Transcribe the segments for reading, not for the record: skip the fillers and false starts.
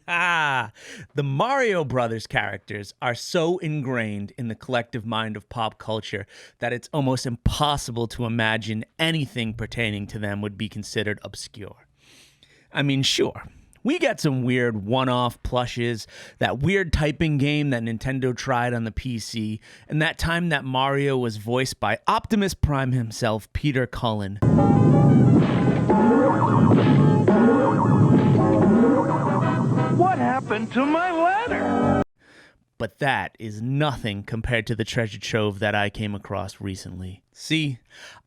Ah, the Mario Brothers characters are so ingrained in the collective mind of pop culture that it's almost impossible to imagine anything pertaining to them would be considered obscure. I mean, sure, we get some weird one-off plushes, that weird typing game that Nintendo tried on the PC, and that time that Mario was voiced by Optimus Prime himself, Peter Cullen. What happened to my letter? But that is nothing compared to the treasure trove that I came across recently. See,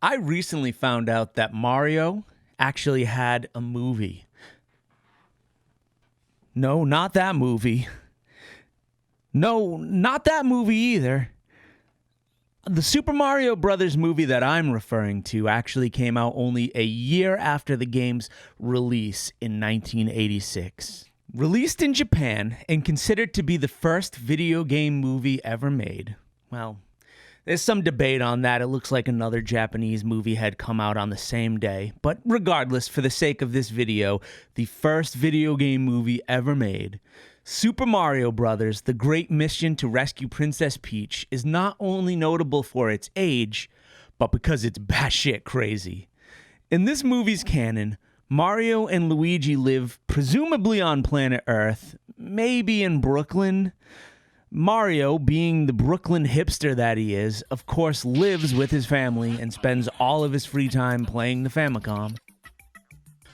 I recently found out that Mario actually had a movie. No, not that movie. No, not that movie either. The Super Mario Brothers movie that I'm referring to actually came out only a year after the game's release in 1986. Released in Japan and considered to be the first video game movie ever made. Well, there's some debate on that. It looks like another Japanese movie had come out on the same day. But regardless, for the sake of this video, the first video game movie ever made, Super Mario Bros. The Great Mission to Rescue Princess Peach is not only notable for its age, but because it's batshit crazy. In this movie's canon, Mario and Luigi live presumably on planet Earth, maybe in Brooklyn. Mario, being the Brooklyn hipster that he is, of course lives with his family and spends all of his free time playing the Famicom.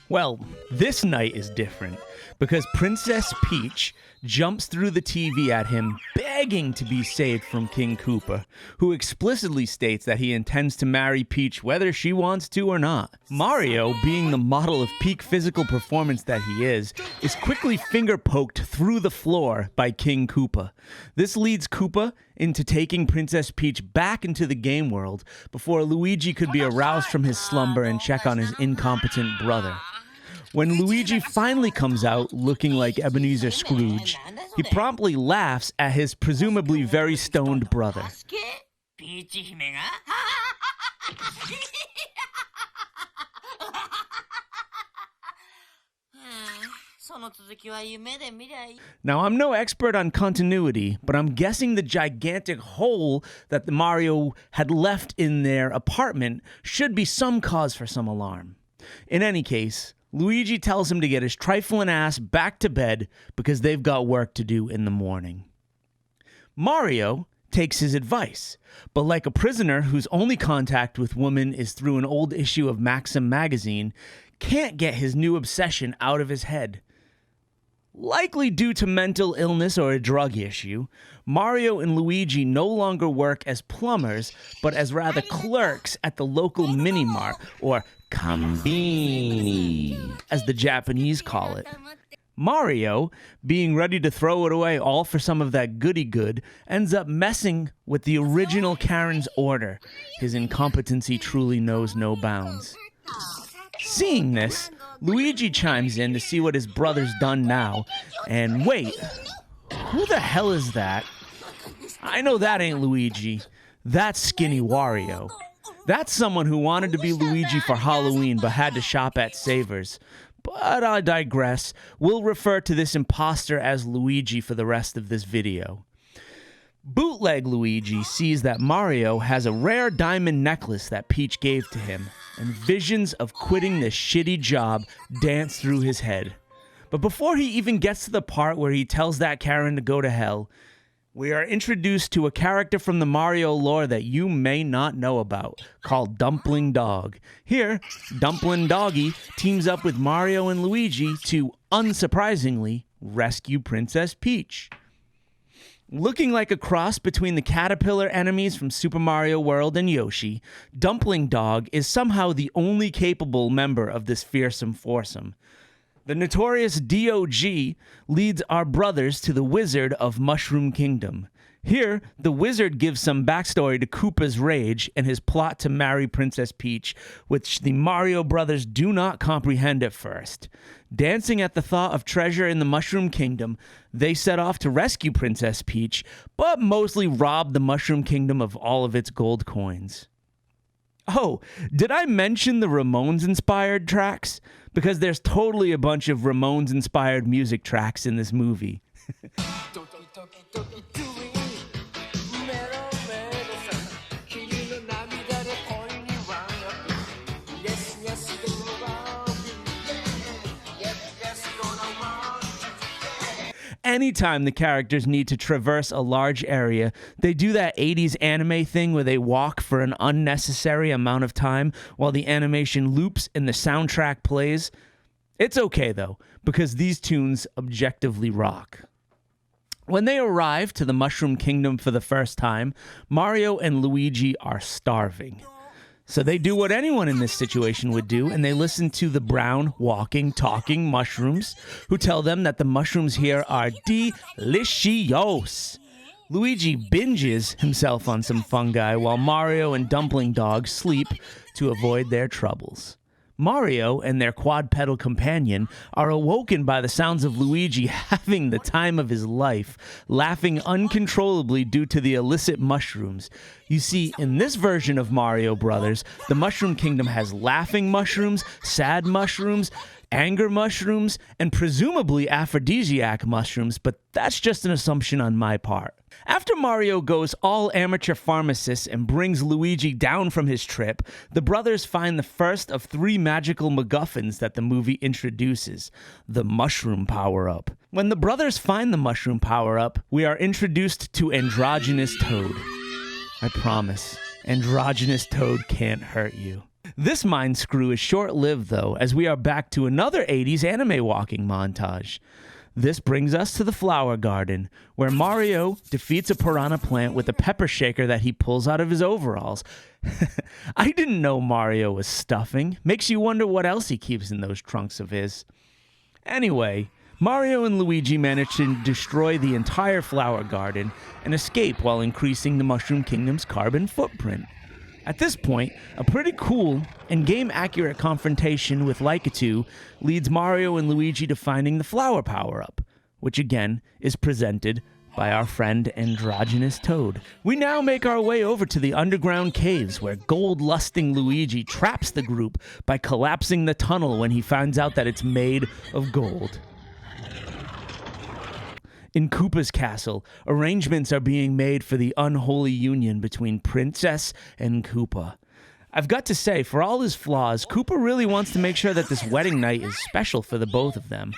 Well, this night is different because Princess Peach jumps through the TV at him, begging to be saved from King Koopa, who explicitly states that he intends to marry Peach whether she wants to or not. Mario, being the model of peak physical performance that he is quickly finger-poked through the floor by King Koopa. This leads Koopa into taking Princess Peach back into the game world before Luigi could be aroused from his slumber and check on his incompetent brother. When Luigi finally comes out looking like Ebenezer Scrooge, he promptly laughs at his presumably very stoned brother. Now, I'm no expert on continuity, but I'm guessing the gigantic hole that the Mario had left in their apartment should be some cause for some alarm. In any case, Luigi tells him to get his trifling ass back to bed because they've got work to do in the morning. Mario takes his advice, but like a prisoner whose only contact with women is through an old issue of Maxim magazine, can't get his new obsession out of his head. Likely due to mental illness or a drug issue, Mario and Luigi no longer work as plumbers, but as rather clerks at the local mini-mart, or Konbini, as the Japanese call it. Mario, being ready to throw it away all for some of that goody-good, ends up messing with the original Karen's order. His incompetency truly knows no bounds. Seeing this, Luigi chimes in to see what his brother's done now, and wait, who the hell is that? I know that ain't Luigi. That's Skinny Wario. That's someone who wanted to be Luigi for Halloween but had to shop at Savers. But I digress. We'll refer to this imposter as Luigi for the rest of this video. Bootleg Luigi sees that Mario has a rare diamond necklace that Peach gave to him, and visions of quitting this shitty job dance through his head. But before he even gets to the part where he tells that Karen to go to hell, we are introduced to a character from the Mario lore that you may not know about, called Dumpling Dog. Here, Dumpling Doggy teams up with Mario and Luigi to, unsurprisingly, rescue Princess Peach. Looking like a cross between the caterpillar enemies from Super Mario World and Yoshi, Dumpling Dog is somehow the only capable member of this fearsome foursome. The notorious DOG leads our brothers to the Wizard of Mushroom Kingdom. Here, the wizard gives some backstory to Koopa's rage and his plot to marry Princess Peach, which the Mario brothers do not comprehend at first. Dancing at the thought of treasure in the Mushroom Kingdom, they set off to rescue Princess Peach, but mostly rob the Mushroom Kingdom of all of its gold coins. Oh, did I mention the Ramones-inspired tracks? Because there's totally a bunch of Ramones-inspired music tracks in this movie. Anytime the characters need to traverse a large area, they do that 80s anime thing where they walk for an unnecessary amount of time while the animation loops and the soundtrack plays. It's okay, though, because these tunes objectively rock. When they arrive to the Mushroom Kingdom for the first time, Mario and Luigi are starving. So they do what anyone in this situation would do, and they listen to the brown, walking, talking mushrooms, who tell them that the mushrooms here are delicious. Luigi binges himself on some fungi while Mario and Dumpling Dog sleep to avoid their troubles. Mario and their quadrupedal companion are awoken by the sounds of Luigi having the time of his life, laughing uncontrollably due to the illicit mushrooms. You see, in this version of Mario Brothers, the Mushroom Kingdom has laughing mushrooms, sad mushrooms, anger mushrooms, and presumably aphrodisiac mushrooms, but that's just an assumption on my part. After Mario goes all amateur pharmacist and brings Luigi down from his trip, the brothers find the first of 3 magical MacGuffins that the movie introduces, the Mushroom Power-Up. When the brothers find the Mushroom Power-Up, we are introduced to Androgynous Toad. I promise, Androgynous Toad can't hurt you. This mind screw is short-lived, though, as we are back to another 80s anime walking montage. This brings us to the flower garden, where Mario defeats a piranha plant with a pepper shaker that he pulls out of his overalls. I didn't know Mario was stuffing. Makes you wonder what else he keeps in those trunks of his. Anyway, Mario and Luigi manage to destroy the entire flower garden and escape while increasing the Mushroom Kingdom's carbon footprint. At this point, a pretty cool and game-accurate confrontation with Lakitu leads Mario and Luigi to finding the flower power-up, which again is presented by our friend Androgynous Toad. We now make our way over to the underground caves where gold-lusting Luigi traps the group by collapsing the tunnel when he finds out that it's made of gold. In Koopa's castle, arrangements are being made for the unholy union between Princess and Koopa. I've got to say, for all his flaws, Koopa really wants to make sure that this wedding night is special for the both of them.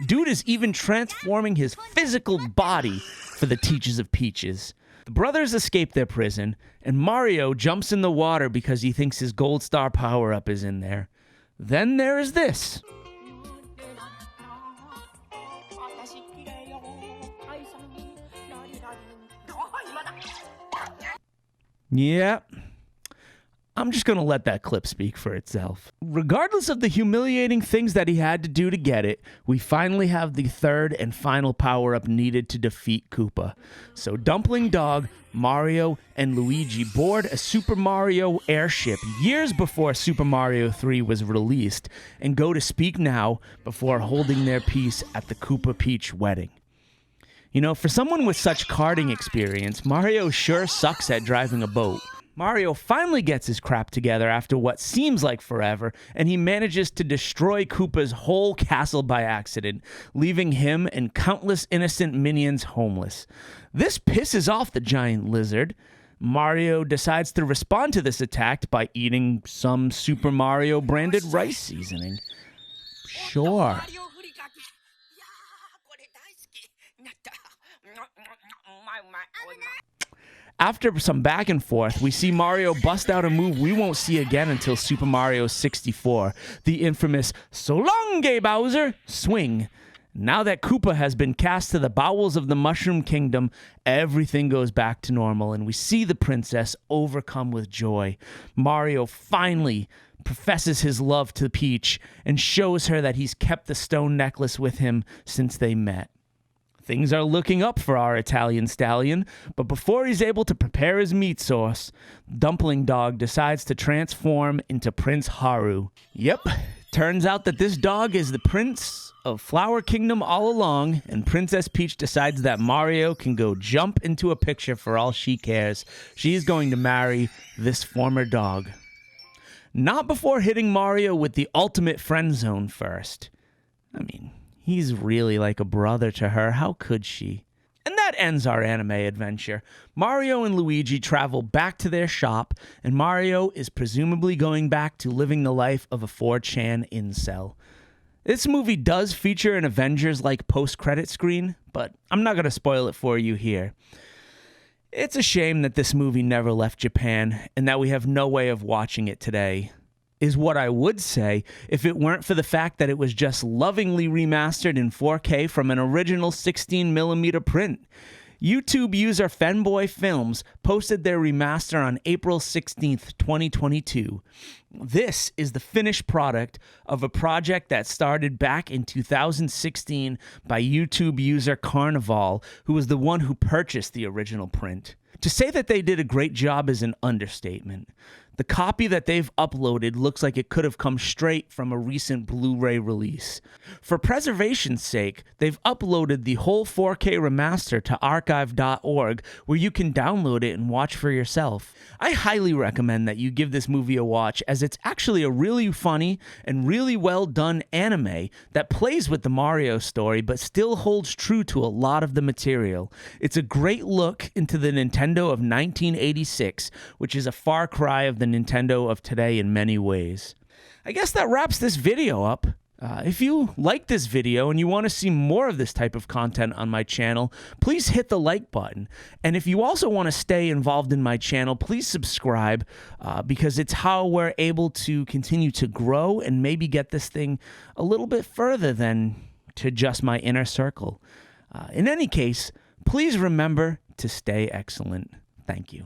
Dude is even transforming his physical body for the Teachers of Peaches. The brothers escape their prison, and Mario jumps in the water because he thinks his gold star power-up is in there. Then there is this. Yeah, I'm just going to let that clip speak for itself. Regardless of the humiliating things that he had to do to get it, we finally have the third and final power-up needed to defeat Koopa. So Dumpling Dog, Mario, and Luigi board a Super Mario airship years before Super Mario 3 was released and go to Speak Now before holding their peace at the Koopa Peach wedding. You know, for someone with such karting experience, Mario sure sucks at driving a boat. Mario finally gets his crap together after what seems like forever, and he manages to destroy Koopa's whole castle by accident, leaving him and countless innocent minions homeless. This pisses off the giant lizard. Mario decides to respond to this attack by eating some Super Mario branded rice seasoning. Sure. After some back and forth, we see Mario bust out a move we won't see again until Super Mario 64, the infamous "So long, gay Bowser" swing. Now that Koopa has been cast to the bowels of the Mushroom Kingdom, everything goes back to normal, and we see the princess overcome with joy. Mario finally professes his love to Peach and shows her that he's kept the stone necklace with him since they met. Things are looking up for our Italian stallion, but before he's able to prepare his meat sauce, Dumpling Dog decides to transform into Prince Haru. Yep, turns out that this dog is the prince of Flower Kingdom all along, and Princess Peach decides that Mario can go jump into a picture for all she cares. She's going to marry this former dog. Not before hitting Mario with the ultimate friend zone first. I mean, he's really like a brother to her. How could she? And that ends our anime adventure. Mario and Luigi travel back to their shop, and Mario is presumably going back to living the life of a 4chan incel. This movie does feature an Avengers-like post-credit screen, but I'm not going to spoil it for you here. It's a shame that this movie never left Japan, and that we have no way of watching it today, is what I would say if it weren't for the fact that it was just lovingly remastered in 4K from an original 16mm print. YouTube user Fanboy Films posted their remaster on April 16th, 2022. This is the finished product of a project that started back in 2016 by YouTube user Carnival, who was the one who purchased the original print. To say that they did a great job is an understatement. The copy that they've uploaded looks like it could have come straight from a recent Blu-ray release. For preservation's sake, they've uploaded the whole 4K remaster to archive.org, where you can download it and watch for yourself. I highly recommend that you give this movie a watch, as it's actually a really funny and really well done anime that plays with the Mario story but still holds true to a lot of the material. It's a great look into the Nintendo of 1986, which is a far cry of the Nintendo of today in many ways. I guess that wraps this video up. If you like this video and you want to see more of this type of content on my channel, please hit the like button. And if you also want to stay involved in my channel, please subscribe, because it's how we're able to continue to grow and maybe get this thing a little bit further than to just my inner circle. In any case, please remember to stay excellent. Thank you.